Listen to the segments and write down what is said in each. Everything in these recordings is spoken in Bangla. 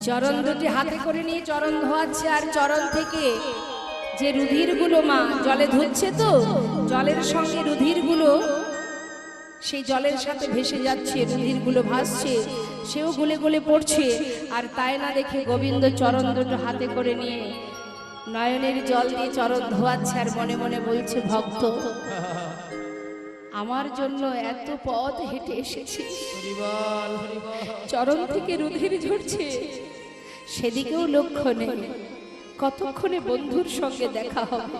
চরণ দুটি হাতে করে নিয়ে চরণ ধোয়াচ্ছে, আর চরণ থেকে যে রুধিরগুলো মা জলে ধুচ্ছে, তো জলের সঙ্গে রুধিরগুলো সেই জলের সাথে ভেসে যাচ্ছে, রুধিরগুলো ভাসছে, সেও গুলে গুলে পড়ছে। আর তাই না দেখে গোবিন্দ চরণ দুটো হাতে করে নিয়ে নয়নের জল দিয়ে চরণ ধোয়াচ্ছে, আর মনে মনে বলছে, ভক্ত আমার জন্য এত পথ হেঁটে এসেছি, চরণ থেকে রুধির ঝরছে, সেদিকেও লক্ষ্য নেই, কতক্ষণে বন্ধুর সঙ্গে দেখা হবে।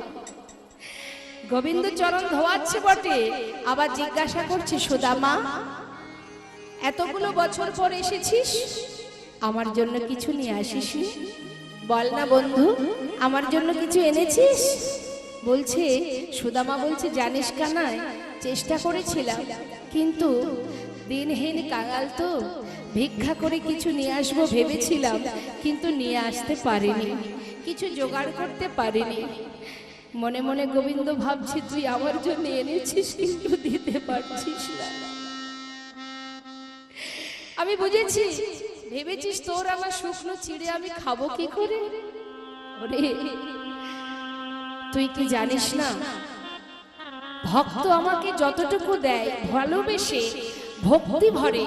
গোবিন্দ চরণ ধোয়াচ্ছে বটে, আবার জিজ্ঞাসা করছে, সুদামা এতগুলো বছর পর এসেছিস, আমার জন্য কিছু নিয়ে আসিস? বল না বন্ধু, আমার জন্য কিছু এনেছিস? বলছে সুদামা, বলছে জানিস কানাই, চেষ্টা করেছিলাম, কিন্তু দিনহীন কাঙাল তো, ভিক্ষা করে কিছু নিয়ে আসবো ভেবেছিলাম, কিন্তু নিয়ে আসতে পারিনি, কিছু জোগাড় করতে পারিনি। মনে মনে গোবিন্দ ভাবছি, তুই আমার জন্য এনেছিস কিন্তু দিতে পারছিস না। আমি বুঝেছি, ভেবেছিস তোর আমার শুকনো চিড়ে আমি খাবো কি করে। ওরে তুই কি জানিস না, ভক্ত আমাকে যতটুকু দেয় ভালোবেসে, ভক্তি ভরে,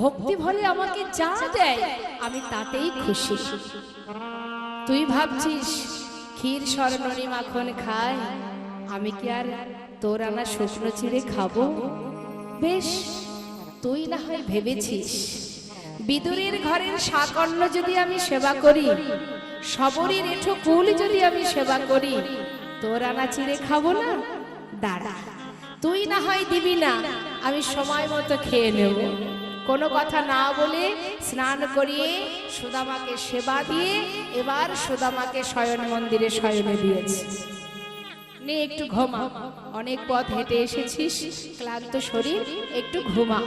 ভক্তি ভরে আমাকে যা দেয় আমি তাতেই খুশি। তুই ভাবছিস ক্ষীর স্বর্ণনি মাখন খায়, আমি কি আর তোর আনা শুকনো চিড়ে খাবো? বেশ, তুই না হয় ভেবেছিস বিদুরের ঘরের শাকন্য যদি আমি সেবা করি, সবরই রেঠো কুল যদি আমি সেবা করি, তোর আনা চিড়ে খাবো না? দাঁড়া, তুই না হয় দিবি না, আমি সময় মতো খেয়ে নেব। কোনো কথা না বলে স্নান করিয়ে সুদামাকে সেবা দিয়ে এবার সুদামাকে শয়ন মন্দিরে শয়নে দিয়েছে। নে একটু ঘুমা, অনেক পথ হেঁটে এসেছিস, ক্লান্ত শরীর, একটু ঘুমা।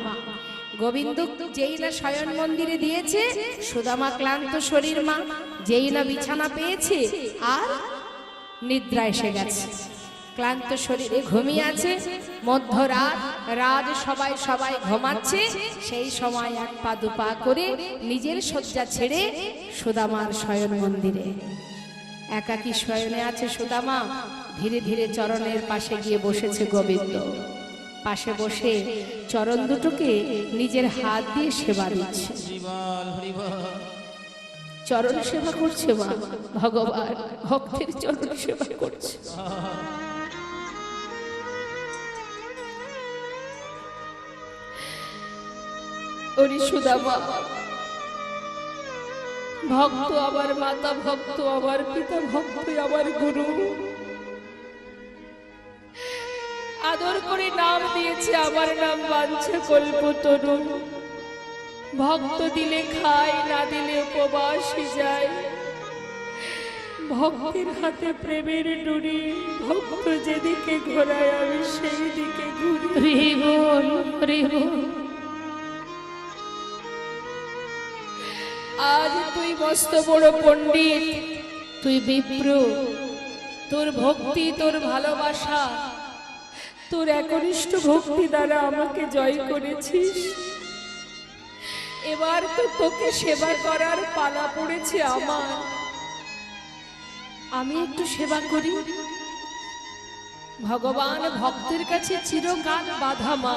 গোবিন্দ যেই না শয়ন মন্দিরে দিয়েছে, সুদামা ক্লান্ত শরীর মা যেই না বিছানা পেয়েছে, আর নিদ্রা এসে গেছে, ক্লান্ত শরীরে ঘুমিয়ে আছে। মধ্যরাত, রাত সবাই সবাই ঘুমাচ্ছে, সেই সময় এক পা দুপা করে নিজের শয্যা ছেড়ে সুদামার শয়ন মন্দিরে একাকী শয়নে আছে সুদামা। ধীরে ধীরে চরণের পাশে গিয়ে বসেছে গোবিন্দ, পাশে বসে চরণ দুটোকে নিজের হাত দিয়ে সেবা দিচ্ছে, চরণ সেবা করছে মা। ভগবান ভক্তের চরণ সেবা করছে। ওরে সুদামা, ভক্ত আমার মাতা, ভক্ত আমার পিতা, ভক্ত আমার গুরু, আদর করে নাম দিয়েছে, আমার নাম বাঞ্ছা কল্পতরু। ভক্ত দিলে খায়, না দিলে উপবাসী যায়, ভক্তের হাতে প্রেমের ডুরি, ভক্ত যেদিকে ঘোরায় আমি সেই দিকে ঘুরি। আজ তুই মস্ত বড় পণ্ডিত, তুই বিপ্র, তোর ভক্তি, তোর ভালোবাসা, তোর একনিষ্ঠ ভক্তি দ্বারা আমাকে জয় করেছিস। এবার তো তোকে সেবা করার পালা পড়েছে আমার, আমি একটু সেবা করি। ভগবান ভক্তের কাছে চিরকাল বাধা মা।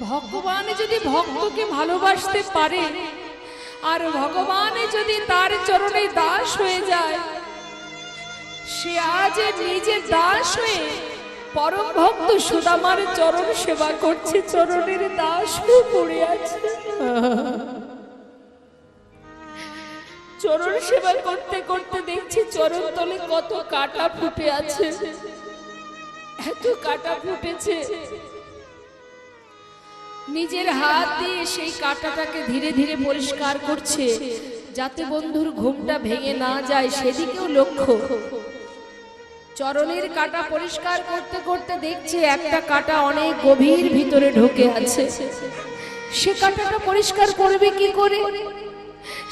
ভগবান যদি ভক্তকে ভালোবাসতে পারে, আর ভগবান যদি তার চরণে দাস হয়ে যায়, সে আজ নিজে দাস হয়ে পরম ভক্ত সুদামার চরণ সেবা করছে, চরণের দাস হয়ে পড়ে আছে। চরণ সেবা করতে করতে দেখছি চরণ তলে কত কাটা ফুটে আছে, এত কাটা ফুটেছে। নিজের হাত দিয়ে সেই কাঁটাটাকে ধীরে ধীরে পরিষ্কার করছে, যাতে বন্ধুর ঘুমটা ভেঙে না যায়, সেদিকেও লক্ষ্য। চরণের কাঁটা পরিষ্কার করতে করতে দেখছে একটা কাঁটা অনেক গভীর ভিতরে ঢুকে আছে। সে কাঁটাটা পরিষ্কার করবে কি করে?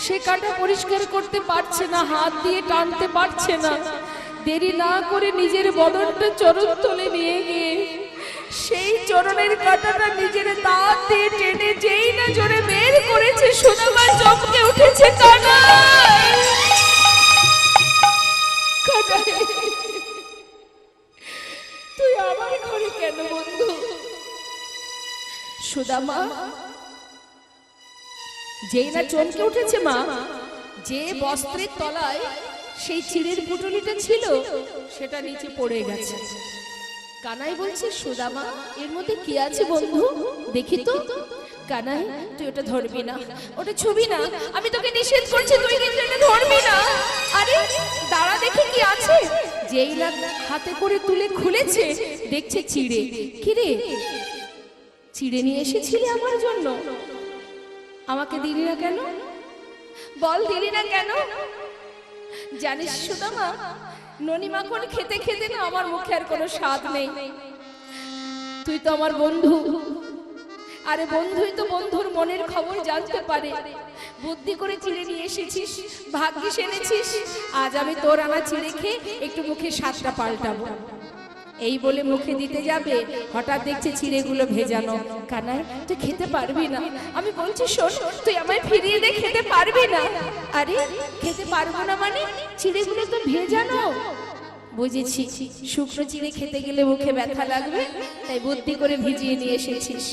সে কাঁটা পরিষ্কার করতে পারছে না, হাত দিয়ে টানতে পারছে না। দেরি না করে নিজের বদনটা চরণ তলে নিয়ে গিয়ে সেই চরণের কাঁটাটা নিজের দাঁত দিয়ে টেনে যেই না জোরে বের করেছে, সুদামা চমকে উঠে সুদামা, যেই না চমকে উঠেছে মা, যে বস্ত্রের তলায় সেই চিড়ের পুটুলিটা ছিল সেটা নিচে পড়ে গেছে। কানাই বলছে, সুদামা এর মধ্যে কি আছে বন্ধু, দেখি তো। কানাই, তুই ওটা ধরবি না, ওটা ছবি না, আমি তোকে নিষেধ করছি, তুই কিন্তু এটা ধরবি না। আরে দাঁড়া দেখি কি আছে। যেই না হাতে করে তুলে খুলেছে, দেখছে চিড়ে। কি রে, চিড়ে নিয়ে এসেছিলি আমার জন্য, আমাকে দিলি না কেন? বল, দিলি না কেন? জানিস সুদামা, ননি মাখন খেতে খেতে না আমার মুখে আর কোনো স্বাদ নেই। তুই তো আমার বন্ধু, আরে বন্ধুই তো বন্ধুর মনের খবর জানতে পারে। বুদ্ধি করে চিড়ে নিয়ে এসেছিস, ভাগ্যিস এনেছিস। আজ আমি তোর আনা চিড়ে খেয়ে একটু মুখে স্বাদটা পাল্টাবো। এই বলে মুখে দিতে যাবে, হঠাৎ দেখছে চিড়েগুলো ভেজানো। কানাই, তুই খেতে পারবি না। আমি বলছি শোন, তুই আমায় ফিরিয়ে দে, খেতে পারবি না। আরে খেতে পারবো না মানে? চিড়েগুলো তো ভেজানো। বুঝেছি, শুকনো চিড়ে খেতে গেলে মুখে ব্যথা লাগবে, তাই বুদ্ধি করে ভিজিয়ে নিয়ে এসেছিস।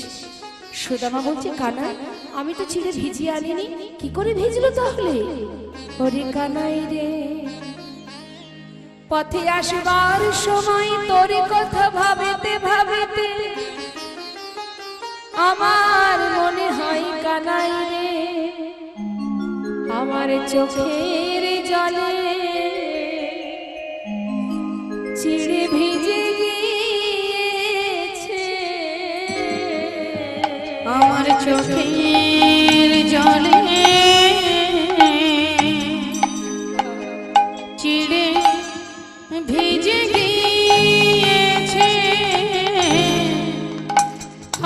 সুদামা বলছে, কানাই আমি তো চিড়ে ভিজিয়ে আনিনি, কি করে ভিজলো তাহলে? ওরে কানাই রে, পথে আসবার সময় তোর কথা ভাবেতে ভাবেতে আমার মনে হয় কানাই রে, আমার চোখের জলে চিড়ে ভিজে গিয়েছে, আমার চোখের জলে চিড়ে ভিজে গিয়েছে।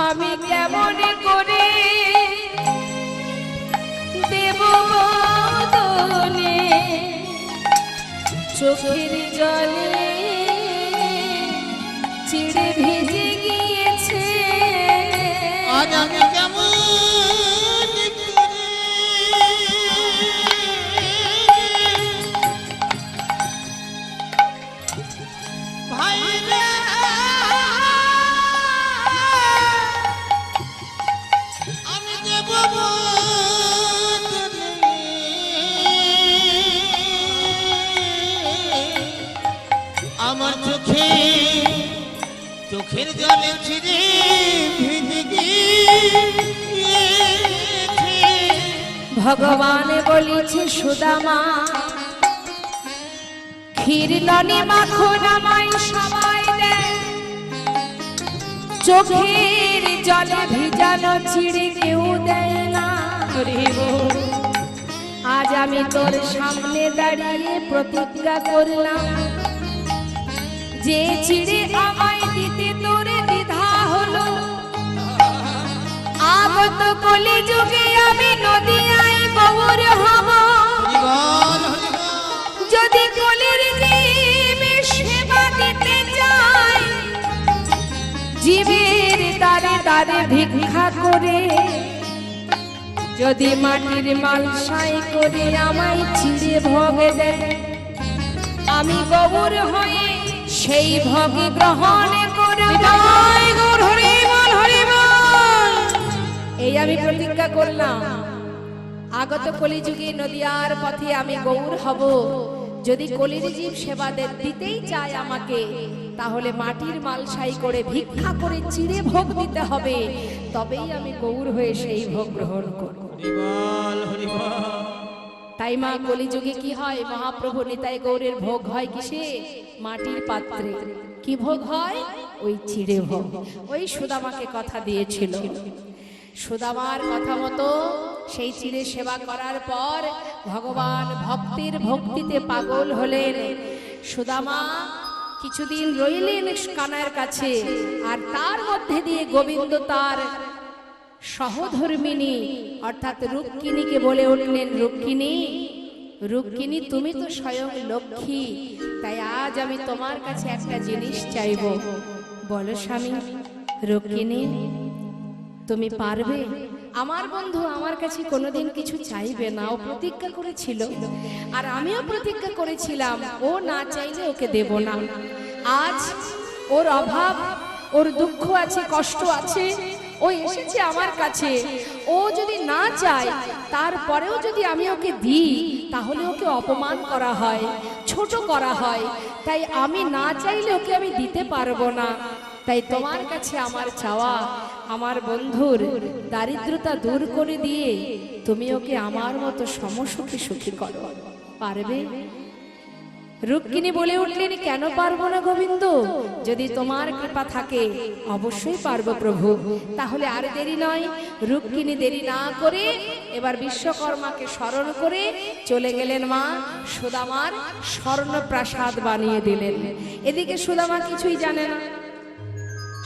আমি কেমন করে দেব বদলে চোখের জলে চিড়ে ভিজে গিয়েছে। আজ আমি কেমন ভাই রে, আমি দেব বদলে আমার চোখের জলে ছিঁড়ে ভিজে গিয়েছে। ভগবান বলেছে, সুদামা ক্ষীর ননি মাখন আমায় সবাই দেয়, চোখের জলে ভিজানো চিড়ে কেউ দেয় না। আজ আমি তোর সামনে দাঁড়িয়ে প্রতিজ্ঞা করলাম, যে চিড়ে আমায় দিতে তোর দ্বিধা হলো, আগত কলি যুগে আমি নদিয়ায় গৌর হব। যদি কলির জীবে সেবা দিতে যাই, জীবের দ্বারে দ্বারে ভিক্ষা করে, যদি মাটির মালসাই করে আমায় চিড়ে ভোগ দেয়, আমি গৌর হয়ে সেই ভোগ গ্রহণ করব। এই আমি প্রতিজ্ঞা করলাম, আগত কলিযুগে নদিয়ার পথে আমি গৌর হব। যদি কলির জীব সেবা দিতেই চায় আমাকে, তাহলে মাটির মালসাই করে ভিক্ষা করে চিড়ে ভোগ দিতে হবে, তবেই আমি গৌর হয়ে সেই ভোগ গ্রহণ করব। তাই মা, কলিযুগে কি হয়, মহাপ্রভু নিতাই গৌরের ভোগ হয় কিসে? মাটির পাত্রে। কি ভোগ হয়? ওই চিড়ে ভোগ। ওই সুদামাকে কথা দিয়েছিল, সুদামার কথা মতো সেই চিড়ে সেবা করার পর ভগবান ভক্তির ভক্তিতে পাগল হলেন। সুদামা কিছুদিন রইলেন কানাইয়ের কাছে, আর তার মধ্যে দিয়ে গোবিন্দ তার সহধর্মিনী অর্থাৎ রুক্মিণীকে বলে উঠলেন, রুক্মিণী, রুক্মিণী তুমি তো স্বয়ং লক্ষ্মী, তাই আজ আমি তোমার কাছে একটা জিনিস চাইব। বলো স্বামী। রুক্মিণী, তুমি পারবে? আমার বন্ধু আমার কাছে কোনোদিন কিছু চাইবে না, ও প্রতিজ্ঞা করেছিল, আর আমিও প্রতিজ্ঞা করেছিলাম ও না চাইলে ওকে দেব না। আজ ওর অভাব, ওর দুঃখ আছে, কষ্ট আছে, ও এসেছে আমার কাছে, ও যদি না চায় তারপরেও যদি আমি ওকে দিই তাহলে ওকে অপমান করা হয়, ছোট করা হয়। তাই আমি না চাইলে ওকে আমি দিতে পারবো না। তাই তোমার কাছে আমার চাওয়া, আমার বন্ধুর দারিদ্রতা দূর করে দিয়ে তুমি ওকে আমার মতো সমসুখী সুখী করো। পারবে? রুক্মিণী বলে উঠলেন, কেন পারবো না গোবিন্দ? যদি তোমার কৃপা থাকে অবশ্যই পারবো প্রভু। তাহলে আর দেরি নয়। রুক্মিণী দেরি না করে এবার বিশ্বকর্মাকে স্মরণ করে চলে গেলেন মা সুদামার স্বর্ণ প্রাসাদ বানিয়ে দিলেন। এদিকে সুদামা কিছুই জানে না।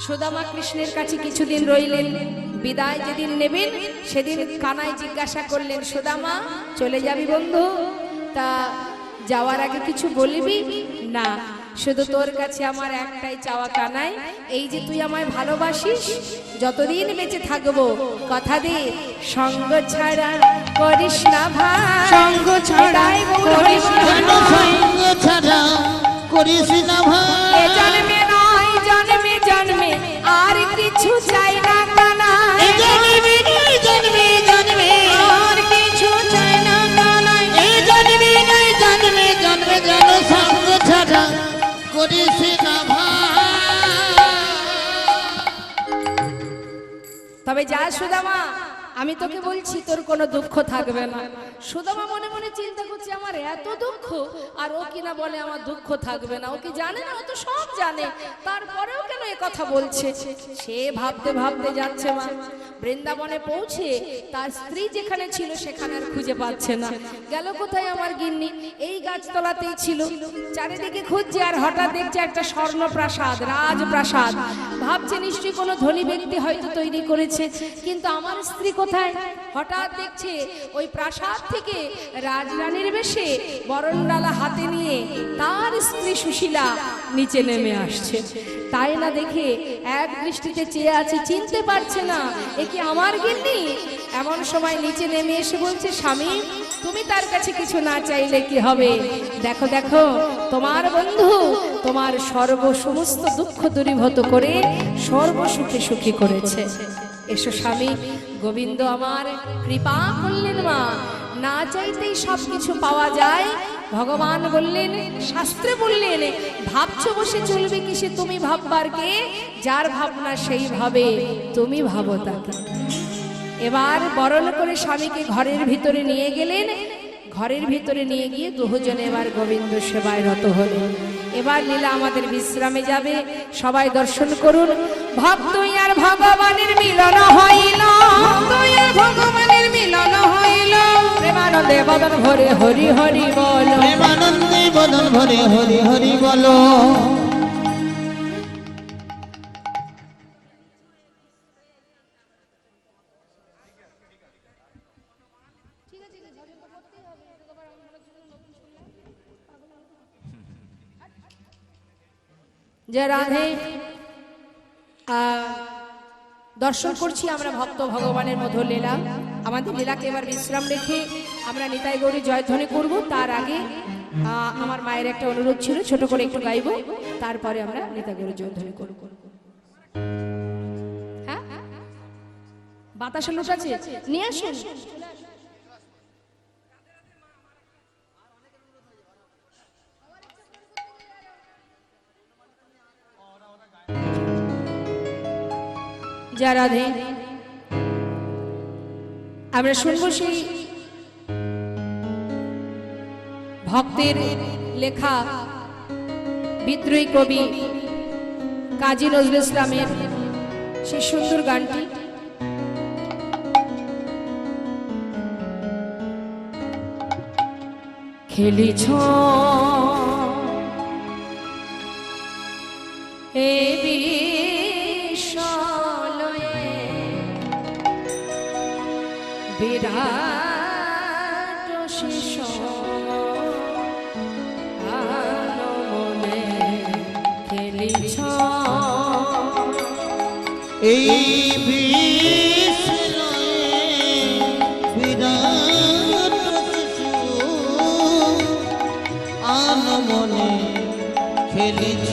সুদামা কৃষ্ণের কাছে কিছুদিন রইলেন। বিদায় যেদিন নেবেন সেদিন কানাই জিজ্ঞাসা করলেন, সুদামা চলে যাবি বন্ধু? তা যাওয়ার আগে কিছু বলবি? না, শুধু তোর কাছে আমার একটাই চাওয়া কানাই, এই যে তুই আমায় ভালোবাসিস, যতদিন বেঁচে থাকবো কথা দে সঙ্গ ছাড়া করিস না ভাই, সঙ্গ ছাড়া করিস না, সঙ্গ ছাড়া করিস না ভাই। এ জন্মে নয় জন্মে জন্মে আর কিছু চাই না কানাই, জন্মে নয় জন্মে জন্মে আর কিছু চাই না কানাই, এই জন্মে নয় জন্মে জন্মে যেন সঙ্গ ছাড়া করিস না ভাই। তবে যা সুদামা, আমি তোকে বলছি তোর কোনো দুঃখ থাকবে না। সুদামা মনে মনে চিন্তা করছে, আমার এত দুঃখ আর ও কিনা বলে আমার দুঃখ থাকবে না। ও কি জানে না? ও তো সব জানে, তারপরেও কেন এ কথা বলছে? সে ভাবতে ভাবতে যাচ্ছে মা। বৃন্দাবনে পৌঁছে তার স্ত্রী যেখানে ছিল সেখানে আর খুঁজে পাচ্ছে না। গেল কোথায় আমার গিন্নি? এই গাছতলাতেই ছিল। চারিদিকে খুঁজছে আর হঠাৎ দেখছে একটা স্বর্ণ প্রাসাদ, রাজপ্রাসাদ। ভাবছে নিশ্চয়ই কোনো ধনী ব্যক্তি হয়তো তৈরি করেছে, কিন্তু আমার স্ত্রী কোথায়? হঠাৎ দেখছে ওই প্রাসাদ থেকে রাজরানীর বেশে বরণডালা হাতে নিয়ে তার স্ত্রী সুশীলা নিচে নেমে আসছে। তাই না দেখে এক দৃষ্টিতে চেয়ে আছে, চিনতে পারছে না এ কি আমার গিন্নি। এমন সময় নিচে নেমে এসে বলছে, স্বামী তুমি তার কাছে কিছু না চাইলে কি হবে? দেখো দেখো তোমার বন্ধু তোমার সমস্ত দুঃখ দূরীভূত করে সর্বসুখে সুখী করেছে। এসো স্বামী। গোবিন্দ আমার কৃপা করলেন মা, না চাইতেই সবকিছু পাওয়া যায়। ভগবান বললেন, শাস্ত্রে বললেন, ভাবছো বসে চলবে কিসে তুমি ভাববার কে? যার ভাবনা সেই ভাবে, তুমি ভাবো তাকে। এবার বরণ করে স্বামীকে ঘরের ভিতরে নিয়ে গেলেন। ঘরের ভিতরে নিয়ে গিয়ে দুজনে এবার গোবিন্দ সেবায় রত হলেন। এবার লীলা আমাদের বিশ্রামে যাবে, সবাই দর্শন করুন। ভক্ত আর ভগবানের মিলন হইল, ভক্ত আর ভগবানের মিলন হইল, প্রেমানন্দে বদন ভরে হরি হরি বল, প্রেমানন্দে বদন ভরে হরি হরি বলো। যে রাধে দর্শন করছি আমরা ভক্ত ভগবানের মধুর লীলা। আমাদের লীলাকে এবার বিশ্রাম রেখে আমরা নিতাই গৌরী জয়ধ্বনি করব। তার আগে আমার মায়ের একটা অনুরোধ ছিল, ছোট করে একটু গাইব, তারপরে আমরা নিতাই গৌরী জয়ধ্বনি করব। হ্যাঁ, বাতাসে লুটাচ্ছে, নিয়ে আসুন। যা রাধে আমরা শুনবো সেই ভক্তের লেখা বিদ্রোহী কবি কাজী নজরুল ইসলামের সেই সুন্দর গানটি। খেলিছ এ বিরাট শিষ মনে খেলিছ এই বিরাট শিশু আনমনে খেলিছ।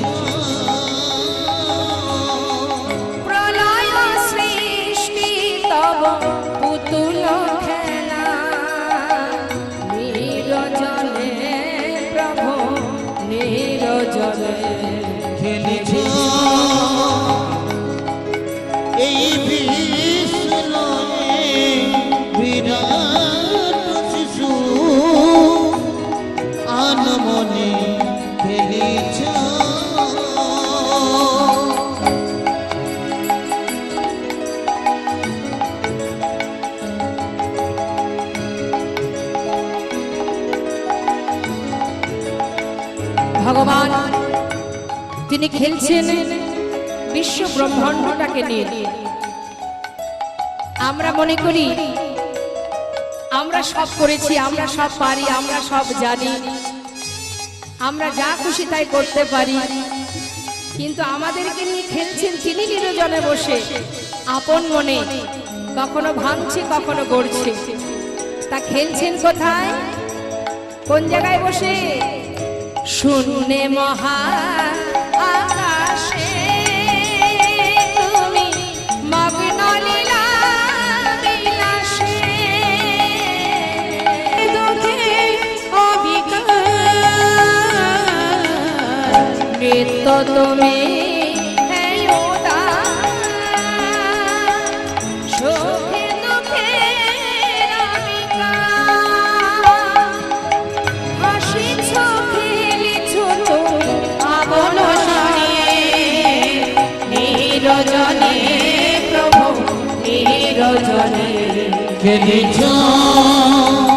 প্রলয় সৃষ্টি খেলেছ এই বিশ্বলয়ে বিরাট শিশু আনমনে খেলেছ ভগবান তিনি খেলছেন বিশ্ব ব্রহ্মাণ্ডটাকে নিয়ে। আমরা মনে করি আমরা সব করেছি, আমরা সব পারি, আমরা সব জানি, আমরা যা খুশি তাই করতে পারি, কিন্তু আমাদেরকে নিয়ে খেলছেন তিনি নিরজনে বসে আপন মনে, কখনো ভাঙছে কখনো গড়ছে। তা খেলছেন কোথায়, কোন জায়গায় বসে? শূন্যে মহা আকাশে তুমি মগ্ন লীলা বিলাসে, দুঃখে অবিকার নৃত্য তুমি এই উদার, সুখে দুঃখে অবিকার, হাসিছ নিরজনে প্রভু নিরজনে খেলেছ